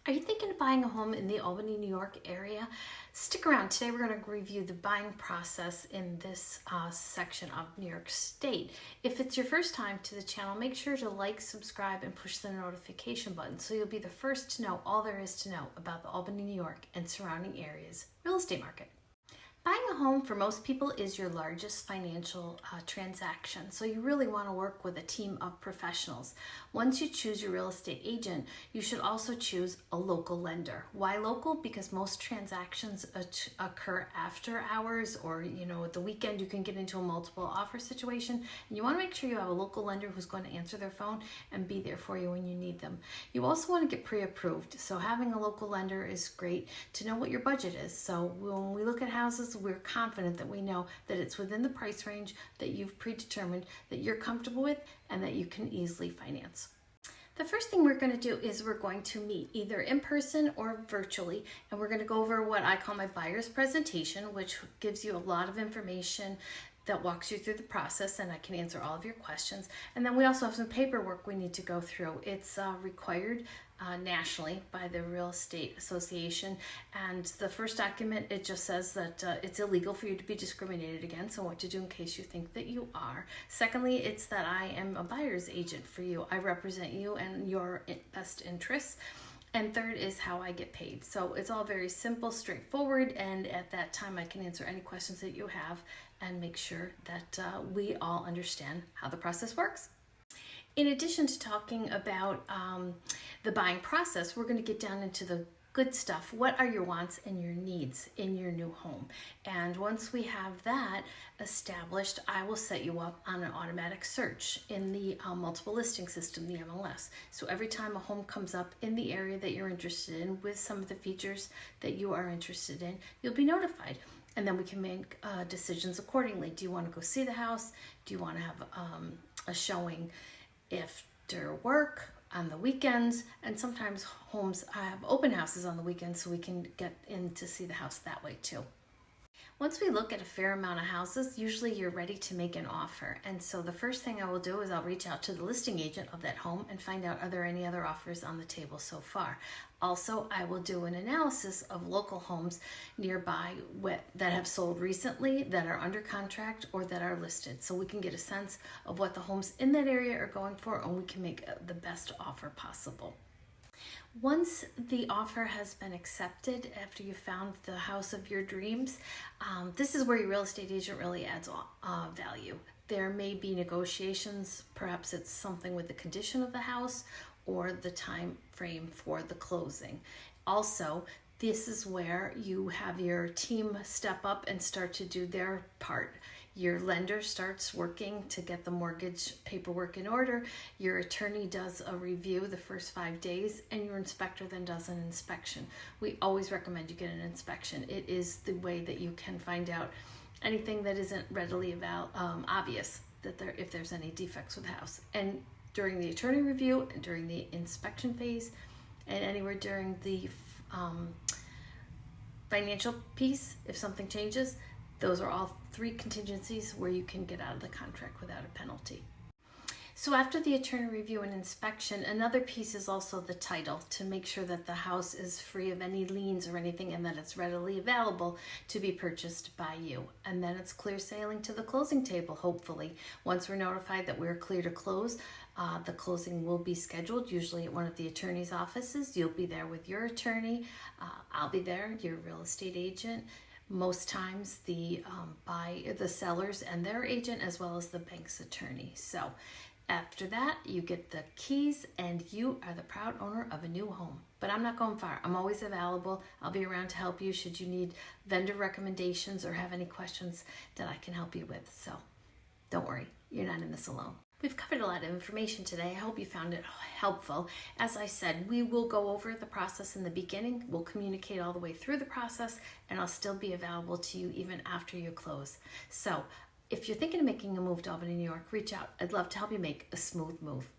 Are you thinking of buying a home in the Albany, New York area? Stick around. Today we're going to review the buying process in this section of New York State. If it's your first time to the channel, make sure to like, subscribe, and push the notification button so you'll be the first to know all there is to know about the Albany, New York and surrounding areas real estate market. Buying a home for most people is your largest financial transaction, so you really want to work with a team of professionals. Once you choose your real estate agent, you should also choose a local lender. Why local? Because most transactions occur after hours or at the weekend. You can get into a multiple offer situation, and you want to make sure you have a local lender who's going to answer their phone and be there for you when you need them. You also want to get pre-approved, so having a local lender is great to know what your budget is. So when we look at houses, we're confident that we know that it's within the price range that you've predetermined, that you're comfortable with, and that you can easily finance. The first thing we're going to do is we're going to meet either in person or virtually, and we're going to go over what I call my buyer's presentation, which gives you a lot of information that walks you through the process, and I can answer all of your questions. And then we also have some paperwork we need to go through. It's required nationally by the Real Estate Association, and the first document, it just says that it's illegal for you to be discriminated against and what to do in case you think that you are. Secondly, it's that I am a buyer's agent for you. I represent you and your best interests. And third is how I get paid. So it's all very simple, straightforward, and at that time I can answer any questions that you have and make sure that we all understand how the process works. In addition to talking about the buying process, we're going to get down into the good stuff. What are your wants and your needs in your new home? And once we have that established, I will set you up on an automatic search in the multiple listing system, the MLS. So every time a home comes up in the area that you're interested in with some of the features that you are interested in, you'll be notified. And then we can make decisions accordingly. Do you want to go see the house? Do you want to have a showing after work, on the weekends? And sometimes homes have open houses on the weekends, so we can get in to see the house that way too. Once we look at a fair amount of houses, usually you're ready to make an offer. And so the first thing I will do is I'll reach out to the listing agent of that home and find out, are there any other offers on the table so far? Also, I will do an analysis of local homes nearby that have sold recently, that are under contract, or that are listed. So we can get a sense of what the homes in that area are going for, and we can make the best offer possible. Once the offer has been accepted, after you found the house of your dreams, this is where your real estate agent really adds value. There may be negotiations, perhaps it's something with the condition of the house or the time frame for the closing. Also, this is where you have your team step up and start to do their part. Your lender starts working to get the mortgage paperwork in order. Your attorney does a review the first 5 days, and your inspector then does an inspection. We always recommend you get an inspection. It is the way that you can find out anything that isn't readily obvious, that if there's any defects with the house. And during the attorney review and during the inspection phase and anywhere during the financial piece, if something changes, those are all three contingencies where you can get out of the contract without a penalty. So after the attorney review and inspection, another piece is also the title, to make sure that the house is free of any liens or anything and that it's readily available to be purchased by you. And then it's clear sailing to the closing table, hopefully. Once we're notified that we're clear to close, the closing will be scheduled, usually at one of the attorney's offices. You'll be there with your attorney. I'll be there, your real estate agent. Most times the sellers and their agent, as well as the bank's attorney. So after that, you get the keys and you are the proud owner of a new home. But I'm not going far. I'm always available. I'll be around to help you should you need vendor recommendations or have any questions that I can help you with. So don't worry, you're not in this alone. We've covered a lot of information today. I hope you found it helpful. As I said, we will go over the process in the beginning. We'll communicate all the way through the process, and I'll still be available to you even after you close. So if you're thinking of making a move to Albany, New York, reach out. I'd love to help you make a smooth move.